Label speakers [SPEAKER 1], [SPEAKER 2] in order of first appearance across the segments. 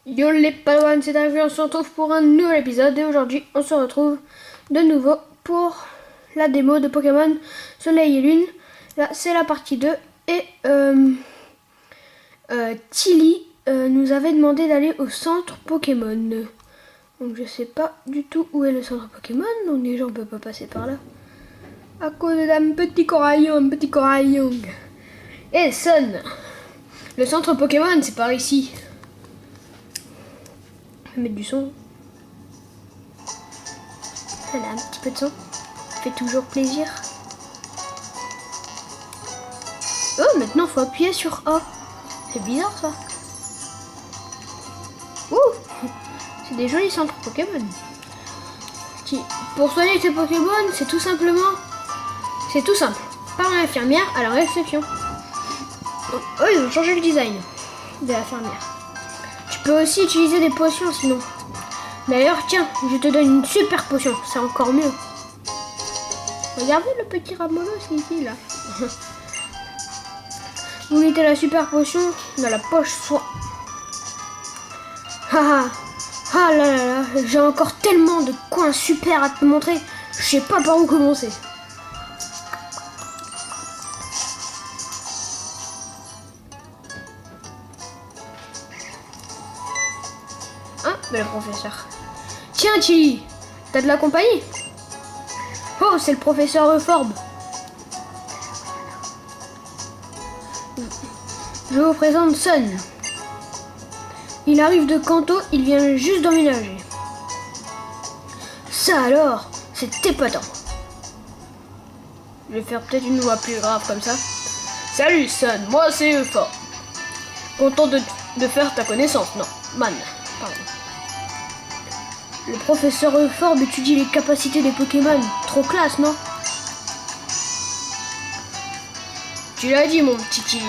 [SPEAKER 1] Yo les Padawan, c'est arrivé, on se retrouve pour un nouvel épisode et aujourd'hui on se retrouve de nouveau pour la démo de Pokémon Soleil et Lune. Là c'est la partie 2 et Tilly nous avait demandé d'aller au centre Pokémon. Donc je sais pas du tout où est le centre Pokémon, donc déjà on peut pas passer par là. À cause d'un petit coraillon. Et Sun, le centre Pokémon c'est par ici. Je vais mettre du son. Voilà, un petit peu de son. Ça fait toujours plaisir. Oh, maintenant faut appuyer sur A. C'est bizarre ça. Ouh, c'est des jolis centres Pokémon. Pour soigner tes Pokémon, c'est tout simple. Par une infirmière à la réception. Oh, ils ont changé le design de l'infirmière. Tu peux aussi utiliser des potions sinon. D'ailleurs, tiens, je te donne une super potion, c'est encore mieux. Regardez le petit Ramolo, c'est ici, là. Vous mettez la super potion dans la poche soin. Ah là là là, j'ai encore tellement de coins super à te montrer, je sais pas par où commencer. Hein, mais le professeur. Tiens, Tilly, t'as de la compagnie? Oh, c'est le professeur Euphorbe. Je vous présente Sun. Il arrive de Kanto, il vient juste d'emménager. Ça alors, c'est épatant. Je vais faire peut-être une voix plus grave comme ça. Salut Sun, moi c'est Euphorbe. Content de faire ta connaissance, non, Man, pardon. Le professeur Euphorbe étudie les capacités des Pokémon. Trop classe, non? Tu l'as dit, mon petit Tilly.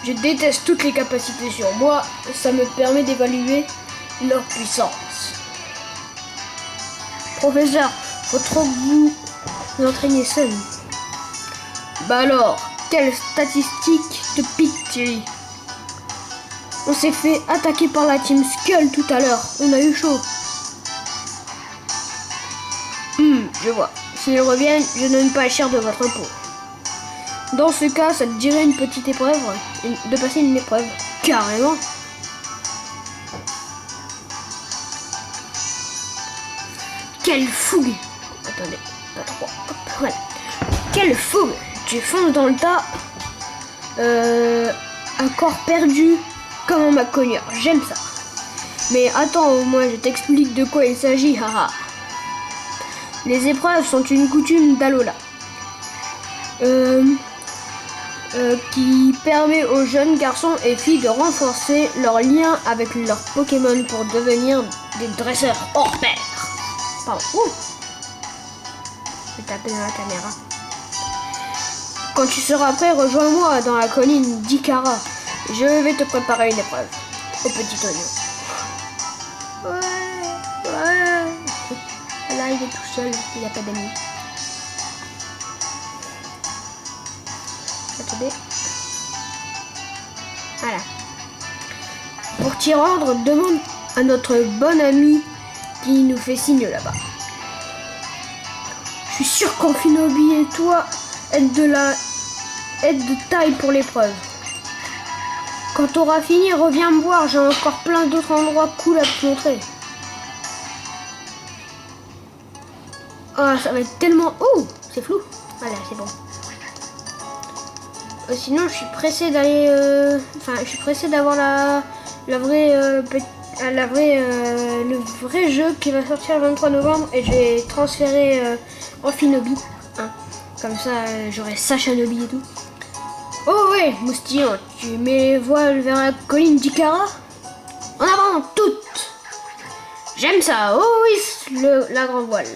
[SPEAKER 1] Je déteste toutes les capacités sur moi. Ça me permet d'évaluer leur puissance. Professeur, faut trop que vous entraîniez seul. Bah alors, quelle statistique te pique, Tilly? On s'est fait attaquer par la team Skull tout à l'heure. On a eu chaud. Je vois. S'ils reviennent, je donne pas cher de votre peau. Dans ce cas, ça te dirait une petite épreuve, de passer une épreuve. Carrément. Quelle fougue. Attendez, pas trop. Hop, voilà. Quelle fougue. Tu fonces dans le tas. Un corps perdu comme un macogneur. J'aime ça. Mais attends, au moins je t'explique de quoi il s'agit, haha. Les épreuves sont une coutume d'Alola. Qui permet aux jeunes garçons et filles de renforcer leur lien avec leurs Pokémon pour devenir des dresseurs hors pair. Pardon. Ouh. Je vais taper dans la caméra. Quand tu seras prêt, rejoins-moi dans la colline d'Ikara. Je vais te préparer une épreuve. Au petit oignon. Ouais. Là, il est tout seul. Il n'a pas d'amis. Attendez. Voilà. Pour t'y rendre, demande à notre bon ami qui nous fait signe là-bas. Je suis sûr qu'Amphinobie et toi êtes de taille pour l'épreuve. Quand t'auras fini, reviens me voir. J'ai encore plein d'autres endroits cool à te montrer. Oh, ça va être tellement... Oh, c'est flou. Voilà, c'est bon. Sinon, je suis pressée d'aller... je suis pressée d'avoir le vrai jeu qui va sortir le 23 novembre et je vais transférer Amphinobie. Hein. Comme ça, j'aurai Sachanobi et tout. Oh ouais, Moustillon, tu mets les voiles vers la colline d'Ikara? En avant, toutes! J'aime ça. Oh oui, la grande voile.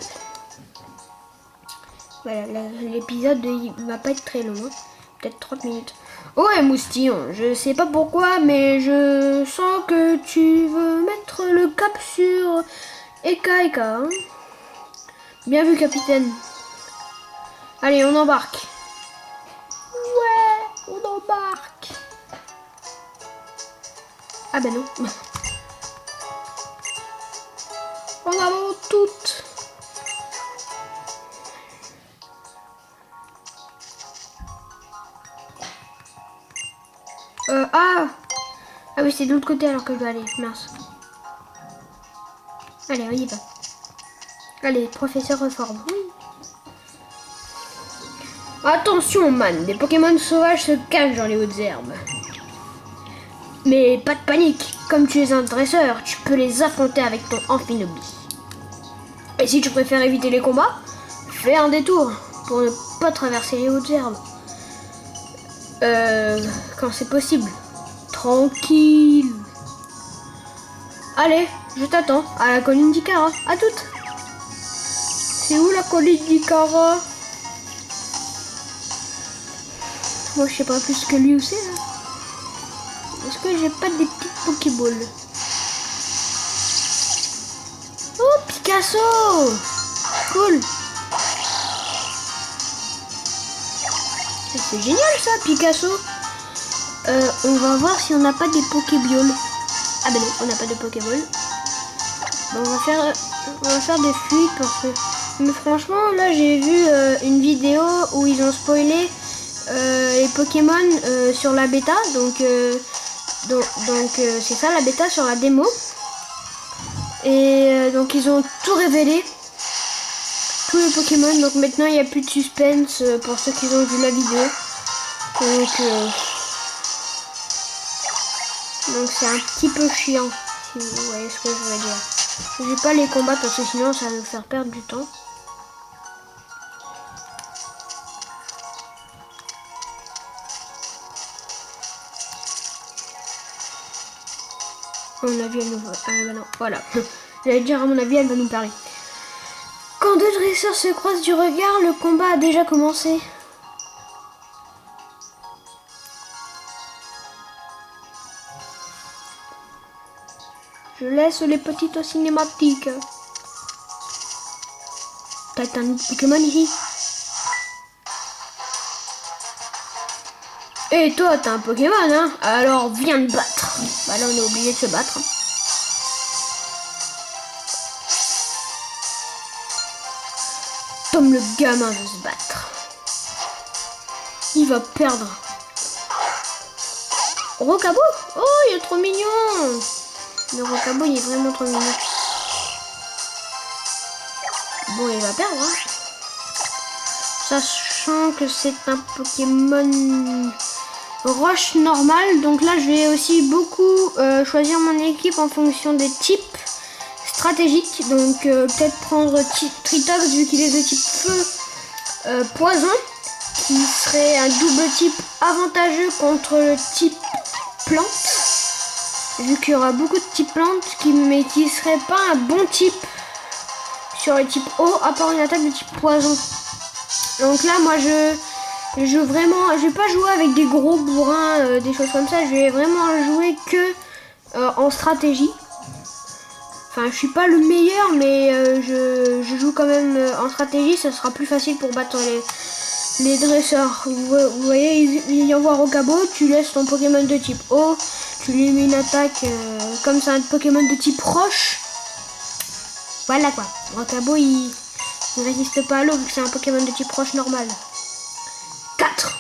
[SPEAKER 1] Voilà, l'épisode il va pas être très long. Hein. Peut-être 30 minutes. Ouais, Moustillon, je sais pas pourquoi, mais je sens que tu veux mettre le cap sur Eka. Hein. Bien vu, capitaine. Allez, on embarque. Ouais, on embarque. Ah ben non. En avant toutes. Ah oui, c'est de l'autre côté alors que je dois aller. Mince. Allez, on y va. Allez, professeur reforme. Oui. Attention, man. Des Pokémon sauvages se cachent dans les hautes herbes. Mais pas de panique. Comme tu es un dresseur, tu peux les affronter avec ton Amphinobie. Et si tu préfères éviter les combats, fais un détour pour ne pas traverser les hautes herbes. Quand c'est possible. Tranquille. Allez, je t'attends à la colline d'Ikara. À toutes. C'est où la colline d'Ikara? Moi, je sais pas plus que lui où c'est. Est-ce que j'ai pas des petites Pokéballs? Oh, Picasso! Cool. C'est génial ça, Picasso. On va voir si on n'a pas des Pokéballs. Ah ben non, on n'a pas de Pokéball. Bon, on va faire des fuites parce que... Mais franchement, là j'ai vu une vidéo où ils ont spoilé les Pokémon sur la bêta. Donc c'est ça la bêta sur la démo. Et donc ils ont tout révélé. Tous les Pokémon. Donc maintenant il n'y a plus de suspense pour ceux qui ont vu la vidéo. Donc c'est un petit peu chiant, si vous voyez ce que je veux dire. Je vais pas les combattre parce que sinon ça va me faire perdre du temps. À mon avis, elle nous... non, voilà. J'allais dire, à mon avis, elle va nous parler. Quand deux dresseurs se croisent du regard, le combat a déjà commencé. Je laisse les petites cinématiques. T'as un Pokémon ici? Et toi, t'as un Pokémon, hein? Alors viens te battre. Bah là, on est obligé de se battre. Tom le gamin veut se battre. Il va perdre. Rocabo? Oh, il est trop mignon. Le Rocabo, il est vraiment trop mignon. Bon, il va perdre, hein. Sachant que c'est un Pokémon roche normal. Donc là, je vais aussi beaucoup choisir mon équipe en fonction des types stratégiques. Donc peut-être prendre Tritox vu qu'il est de type feu poison. Qui serait un double type avantageux contre le type plante. Vu qu'il y aura beaucoup de types plantes, mais qui serait pas un bon type sur le type eau, à part une attaque de type poison. Donc là, moi, je vais pas jouer avec des gros bourrins, des choses comme ça. Je vais vraiment jouer que en stratégie. Enfin, je suis pas le meilleur, mais je joue quand même en stratégie. Ça sera plus facile pour battre les dresseurs. Vous voyez, il y envoie Rocabo, tu laisses ton Pokémon de type eau. Tu lui mets une attaque comme c'est un Pokémon de type roche. Voilà quoi. Rocabo il ne résiste pas à l'eau vu que c'est un Pokémon de type roche normal. 4.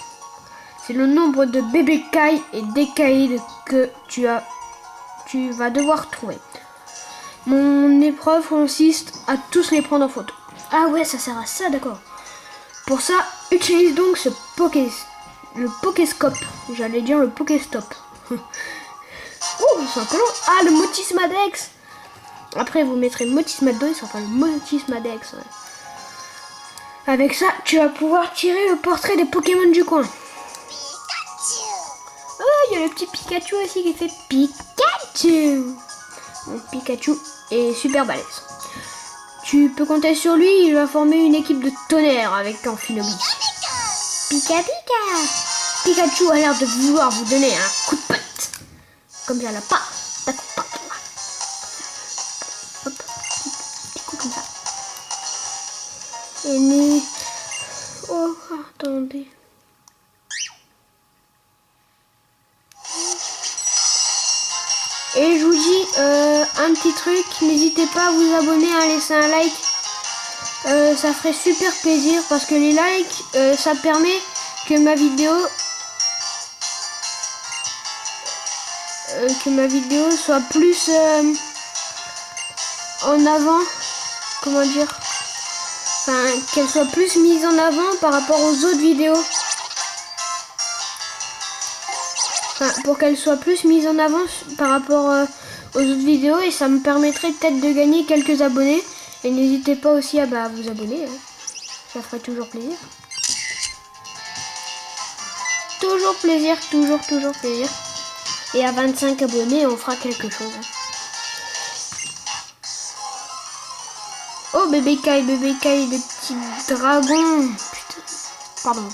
[SPEAKER 1] C'est le nombre de bébés Kai et d'Ekaïdes que tu vas devoir trouver. Mon épreuve consiste à tous les prendre en photo. Ah ouais, ça sert à ça, d'accord. Pour ça, utilise donc le Pokéscope. J'allais dire le Pokéstop. Oh, c'est un peu long. Ah, le Motismadex. Après, vous mettrez le Motismadex, enfin le Motismadex. Ouais. Avec ça, tu vas pouvoir tirer le portrait des Pokémon du coin. Oh, il y a le petit Pikachu aussi qui fait Pikachu. Mon Pikachu est super balèze. Tu peux compter sur lui, il va former une équipe de tonnerre avec Amphinobie. Pika Pika. Pikachu a l'air de vouloir vous donner un coup de patte. Comme ça, là, pas. Hop, petit coup comme ça. Et oh, attendez. Et je vous dis un petit truc, n'hésitez pas à vous abonner, à laisser un like. Ça ferait super plaisir parce que les likes, ça permet que ma vidéo soit plus en avant, comment dire, enfin qu'elle soit plus mise en avant par rapport aux autres vidéos. Enfin, pour qu'elle soit plus mise en avant par rapport aux autres vidéos, et ça me permettrait peut-être de gagner quelques abonnés. Et n'hésitez pas aussi à vous abonner, hein. Ça ferait toujours plaisir. Toujours plaisir, toujours plaisir. Et à 25 abonnés, on fera quelque chose. Oh, bébé Kai, des petits dragons. Putain. Pardon.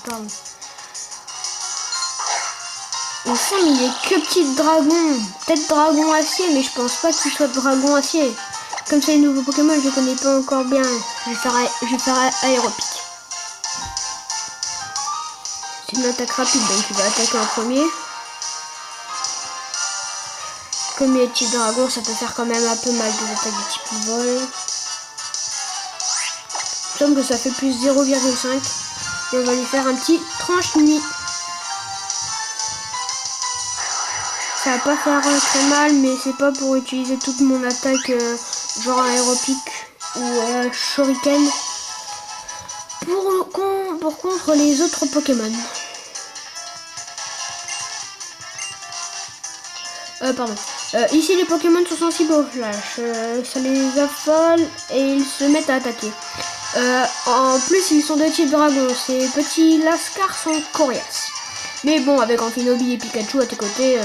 [SPEAKER 1] Au fond, il est que petit dragon. Peut-être dragon acier, mais je pense pas qu'il soit dragon acier. Comme c'est les nouveaux Pokémon, je les connais pas encore bien. Je vais faire aéropique. C'est une attaque rapide, donc il va attaquer en premier. Comme les petits dragons, ça peut faire quand même un peu mal des attaques de type vol. Il semble que ça fait plus 0,5. Et on va lui faire un petit tranche-nuit. Ça va pas faire très mal, mais c'est pas pour utiliser toute mon attaque genre aéropique ou shuriken pour contre les autres Pokémon. Pardon. Ici les Pokémon sont sensibles au flash. Ça les affole et ils se mettent à attaquer. En plus ils sont de type dragon. Ces petits lascars sont coriaces. Mais bon, avec Amphinobi et Pikachu à tes côtés,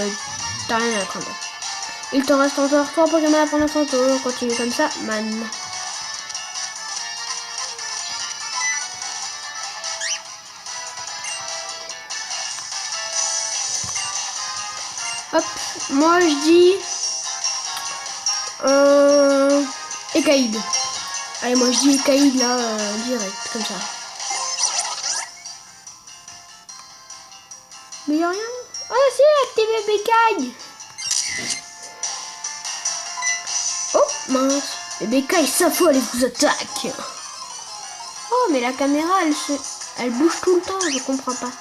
[SPEAKER 1] t'as rien à craindre. Il te reste encore 3 Pokémon à prendre en photo. Continue comme ça, man. Hop, moi je dis Ekaïd. Allez, moi je dis Ekaïd là, direct, comme ça. Mais y'a rien. Oh si, activé Ekaïd. Oh mince, bébé Kai s'affole et vous attaque. Oh mais la caméra elle bouge tout le temps, je comprends pas.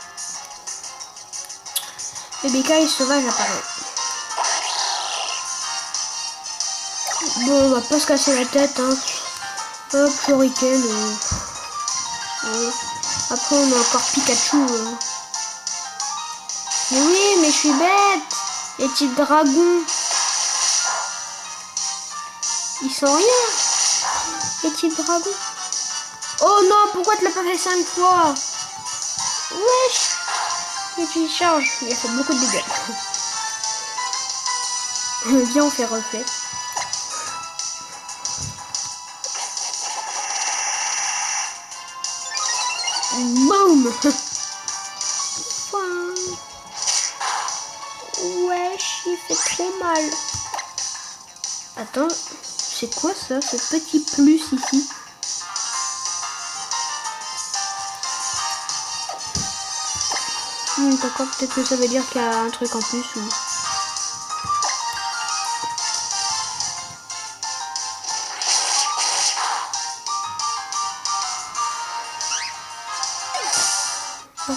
[SPEAKER 1] Bébé Kai sauvage apparaît. Bon, on va pas se casser la tête, hein. Hop, Shuriken. Après on a encore Pikachu. Mais oui, mais je suis bête. Les petits dragons. Ils sont rien. Les petits dragons. Oh non, pourquoi tu l'as pas fait 5 fois? Wesh. Et tu charges. Il a fait beaucoup de dégâts. Viens, on fait reflet. Boum. Wesh, il fait trop mal. Attends, c'est quoi ça, ce petit plus ici? D'accord, peut-être que ça veut dire qu'il y a un truc en plus ou... Hop.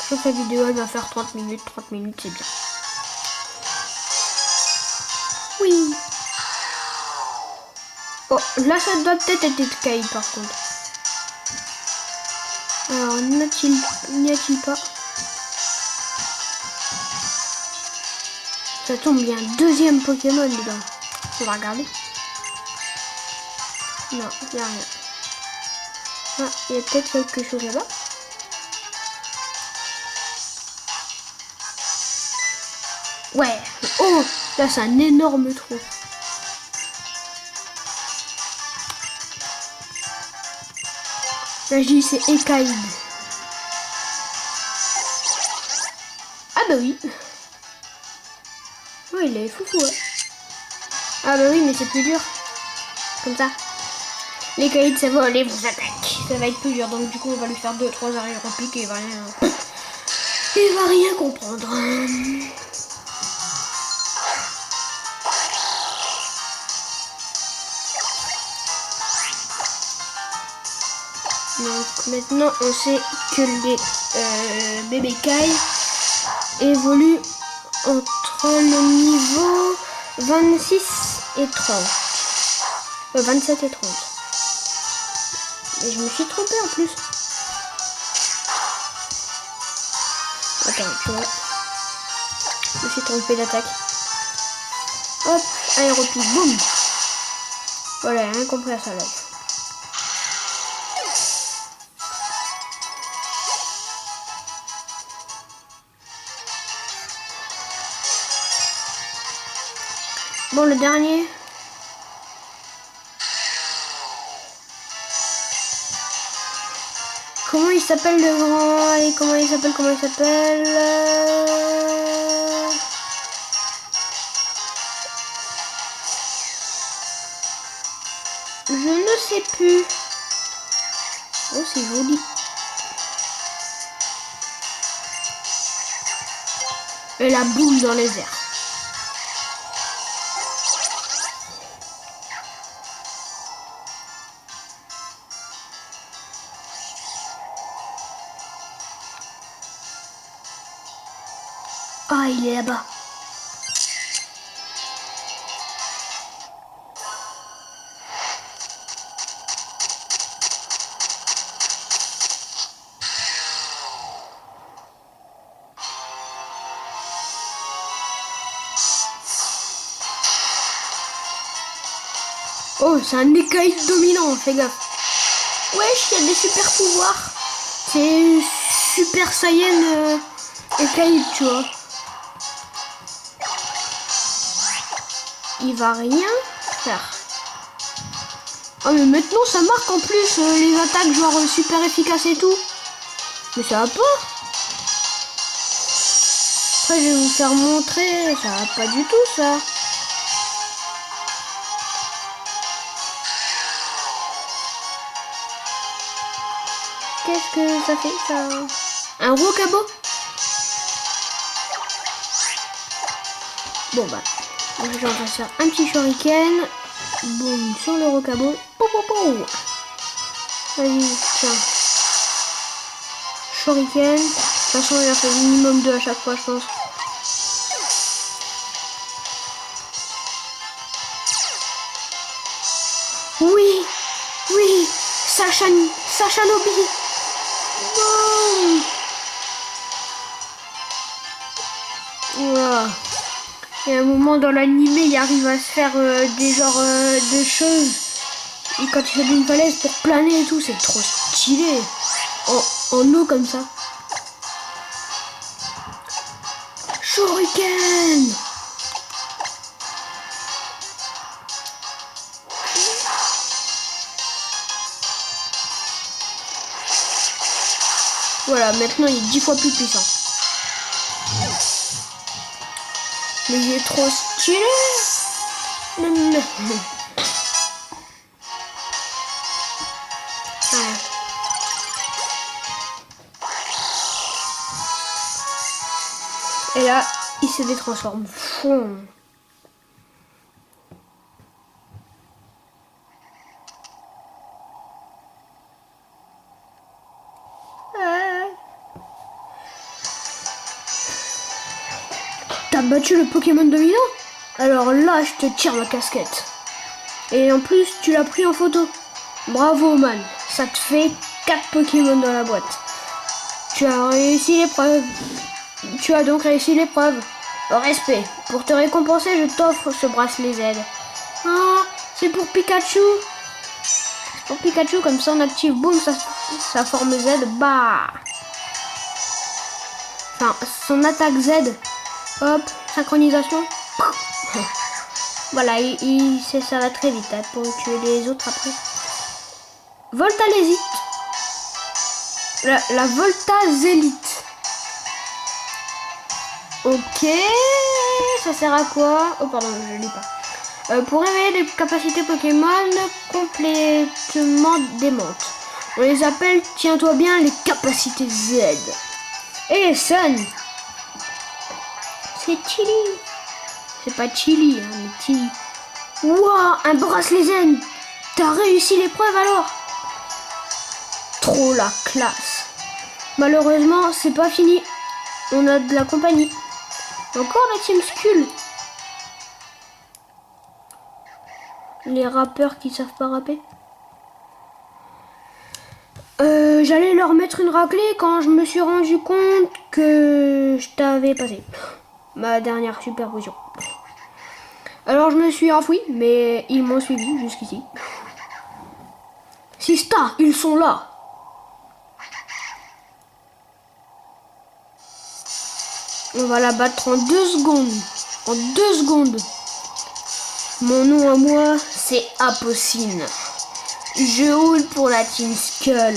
[SPEAKER 1] Je crois que la vidéo elle va faire 30 minutes c'est bien. Oui. Oh, là ça doit peut-être être Ekaïd par contre. Alors, n'y a-t-il pas? Ça tombe, il y a un deuxième Pokémon dedans. On va regarder. Non, il n'y a rien. Ah, il y a peut-être quelque chose là-bas. Ouais. Oh, là c'est un énorme trou. Là je dis c'est Ekaïd. Ah bah oui. Oh il est foufou ouais. Ah bah oui mais c'est plus dur. Comme ça. L'Ekaïd ça va aller vous attaque. Ça va être plus dur donc du coup on va lui faire 2-3 arrières repliques et il va rien comprendre. Donc maintenant on sait que les bébés Kai évoluent entre le niveau 26 et 30. 27 et 30. Mais je me suis trompée en plus. Attends, tu vois. Je me suis trompée d'attaque. Hop, aéropique, boum. Voilà, rien compris à ça là. Bon, le dernier. Comment il s'appelle le grand? Allez, comment il s'appelle? Je ne sais plus. Oh, c'est joli. Et la boule dans les airs. Ah, il est là-bas. Oh, c'est un écaille dominant, fais gaffe. Wesh, il y a des super pouvoirs. C'est Super Saiyan écaille, tu vois. Il va rien faire. Oh, mais maintenant ça marque en plus les attaques genre super efficaces et tout. Mais ça va pas. Après je vais vous faire montrer. Ça va pas du tout ça. Qu'est-ce que ça fait ça? Un rocabo? Bon bah. Donc on va faire un petit shuriken. Boum, sur le rocabo. Vas-y, tiens. Shuriken. De toute façon, il a fait minimum 2 à chaque fois, je pense. Oui, oui, Sacha Nobi. Boum. Wow. Et à un moment dans l'animé, il arrive à se faire des genres de choses. Et quand il fait une falaise pour planer et tout, c'est trop stylé. En eau comme ça. Shuriken. Voilà, maintenant il est 10 fois plus puissant. Mais il est trop stylé. Ah. Et là, il se détransforme. T'as battu le Pokémon dominant? Alors là, je te tire ma casquette. Et en plus, tu l'as pris en photo. Bravo, man. Ça te fait 4 Pokémon dans la boîte. Tu as réussi l'épreuve. Tu as donc réussi l'épreuve. Respect. Pour te récompenser, je t'offre ce bracelet Z. Ah, c'est pour Pikachu. C'est pour Pikachu, comme ça on active, boum, sa forme Z. Bah. Enfin, son attaque Z. Hop, synchronisation. Voilà, ça va très vite hein, pour tuer les autres après. Voltalésite. La Voltazélite. Ok, ça sert à quoi? Oh pardon, je lis pas. Pour réveiller les capacités Pokémon complètement démentes. On les appelle, tiens-toi bien, les capacités Z. Et Sun. C'est Chili. C'est pas Chili, hein, mais Chili. Wouah, un bracelet zen. T'as réussi l'épreuve alors? trop la classe. Malheureusement, c'est pas fini. On a de la compagnie. Encore la Team Skull. Les rappeurs qui savent pas rapper. J'allais leur mettre une raclée quand je me suis rendu compte que je t'avais passé ma dernière supervision. Alors je me suis enfoui, mais ils m'ont suivi jusqu'ici. Sista, ils sont là. On va la battre en 2 secondes. En 2 secondes. Mon nom à moi, c'est Apocine. Je roule pour la Team Skull.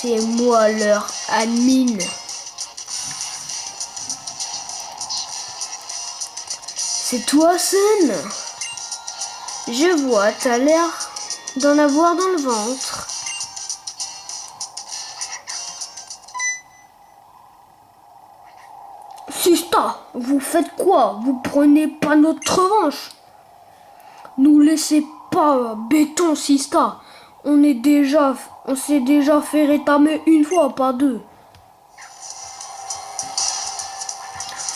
[SPEAKER 1] C'est moi leur admin. C'est toi, Sun? Je vois, t'as l'air d'en avoir dans le ventre. Sista, vous faites quoi? Vous prenez pas notre revanche? Nous laissez pas béton, Sista. On s'est déjà fait rétamer une fois, pas 2.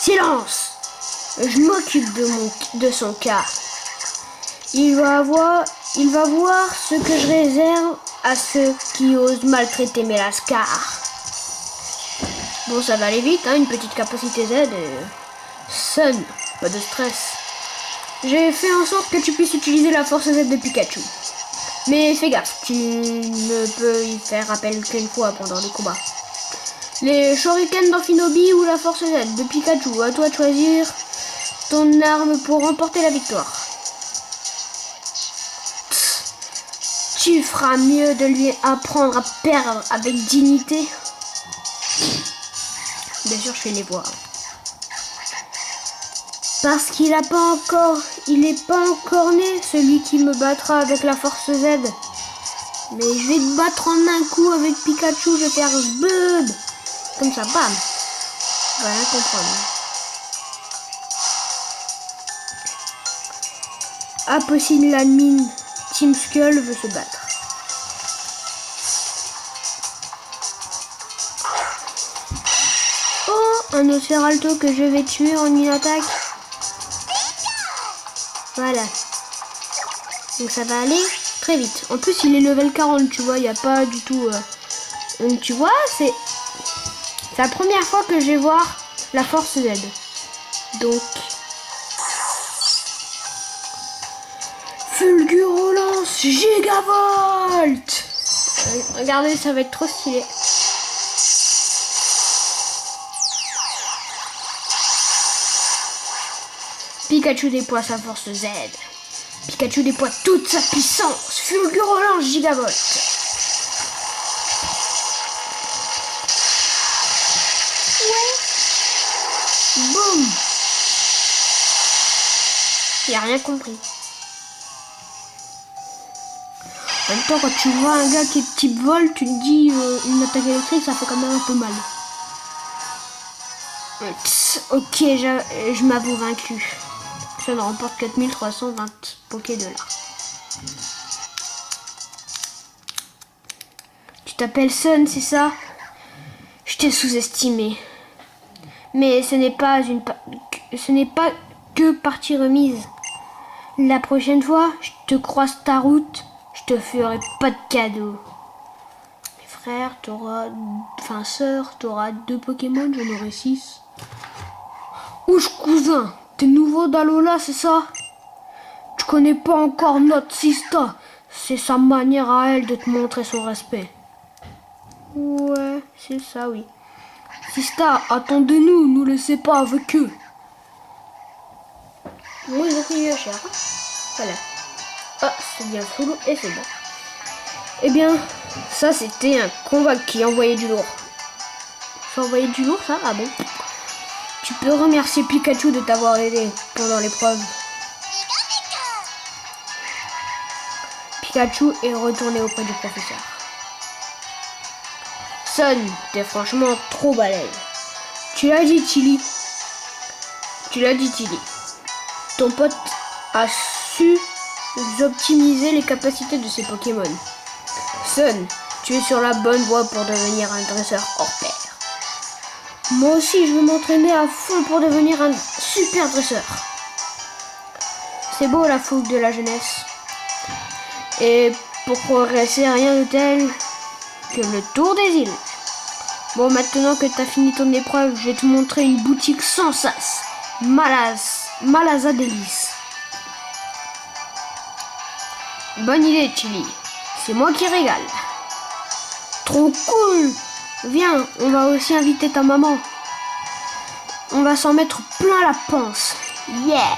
[SPEAKER 1] Silence! Je m'occupe de son cas. Il va voir ce que je réserve à ceux qui osent maltraiter mes lascars. Bon, ça va aller vite, hein, une petite capacité Z et... Sun, pas de stress. J'ai fait en sorte que tu puisses utiliser la force Z de Pikachu. Mais fais gaffe, tu ne peux y faire appel qu'une fois pendant le combat. Les Shuriken d'Amphinobi ou la force Z de Pikachu, à toi de choisir ton arme pour remporter la victoire. Tu feras mieux de lui apprendre à perdre avec dignité. Bien sûr, je fais les voix. Parce qu'il est pas encore né, celui qui me battra avec la force Z. Mais je vais te battre en un coup avec Pikachu, je vais faire bud. Comme ça, bam. On va rien comprendre. Apocine l'admin, Team Skull veut se battre. Oh, un Océralto que je vais tuer en une attaque. Voilà. Donc ça va aller très vite. En plus, il est level 40, tu vois, il n'y a pas du tout... Donc tu vois, c'est la première fois que je vais voir la force Z. Donc... Fulgurolance Gigavolt. Regardez, ça va être trop stylé. Pikachu déploie sa force Z. Pikachu déploie toute sa puissance. Fulgurolance Gigavolt. Ouais. Boum. Il a rien compris. En même temps, quand tu vois un gars qui est type vol, tu te dis une attaque électrique, ça fait quand même un peu mal. Ok, je m'avoue vaincu. Je ne remporte 4320 Pokédollars. Tu t'appelles Sun, c'est ça? Je t'ai sous-estimé. Mais ce n'est pas que partie remise. La prochaine fois, je te croise ta route. Je te ferai pas de cadeau. Mes frères, sœur, t'auras 2 Pokémon, j'en aurai 6. Ouch, cousin, t'es nouveau d'Alola, c'est ça? Tu connais pas encore notre Sista. C'est sa manière à elle de te montrer son respect. Ouais, c'est ça, oui. Sista, attendez-nous, nous laissez pas avec eux. Moi, ils ont pris cher. Voilà. Ah, c'est bien full et c'est bon. Eh bien, ça c'était un combat qui envoyait du lourd. Ça envoyait du lourd, ça? Ah bon? Tu peux remercier Pikachu de t'avoir aidé pendant l'épreuve. Pikachu est retourné auprès du professeur. Sun, t'es franchement trop balèze. Tu l'as dit, Tilly. Ton pote a su optimiser les capacités de ses Pokémon. Sun, Tu es sur la bonne voie pour devenir un dresseur hors pair. Moi aussi, je veux m'entraîner à fond pour devenir un super dresseur. C'est beau la fougue de la jeunesse. Et pour progresser, rien de tel que le tour des îles. Bon, maintenant que t'as fini ton épreuve, je vais te montrer une boutique sans sas. Malaza Délice. Bonne idée, Chili. C'est moi qui régale. Trop cool! Viens, on va aussi inviter ta maman. On va s'en mettre plein la panse. Yeah!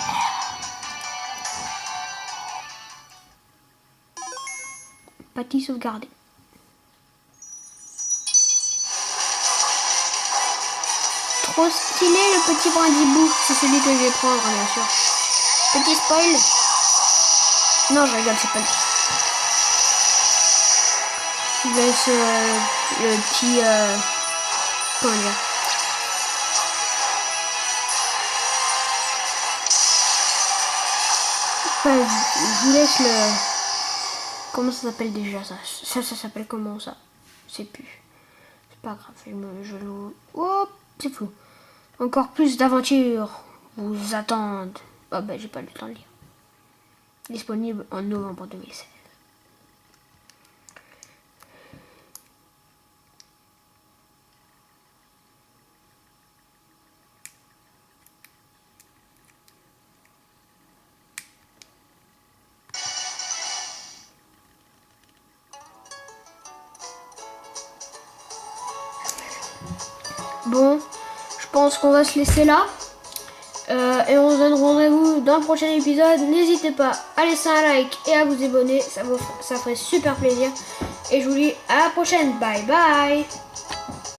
[SPEAKER 1] Partie sauvegardée. Trop stylé le petit brindibou. C'est celui que je vais prendre, bien sûr. Petit spoil. Non, je rigole, c'est pas lui. Je laisse le petit... comment dire? Enfin, je vous laisse le... Comment ça s'appelle déjà ça? Ça s'appelle comment ça? Je sais plus. C'est pas grave, je le... Oh, c'est flou. Encore plus d'aventures vous attendent. Oh ben, j'ai pas le temps de lire. Disponible en novembre 2016. Bon, je pense qu'on va se laisser là. Et on se donne rendez-vous dans le prochain épisode. N'hésitez pas à laisser un like et à vous abonner. Ça ferait super plaisir. Et je vous dis à la prochaine. Bye bye.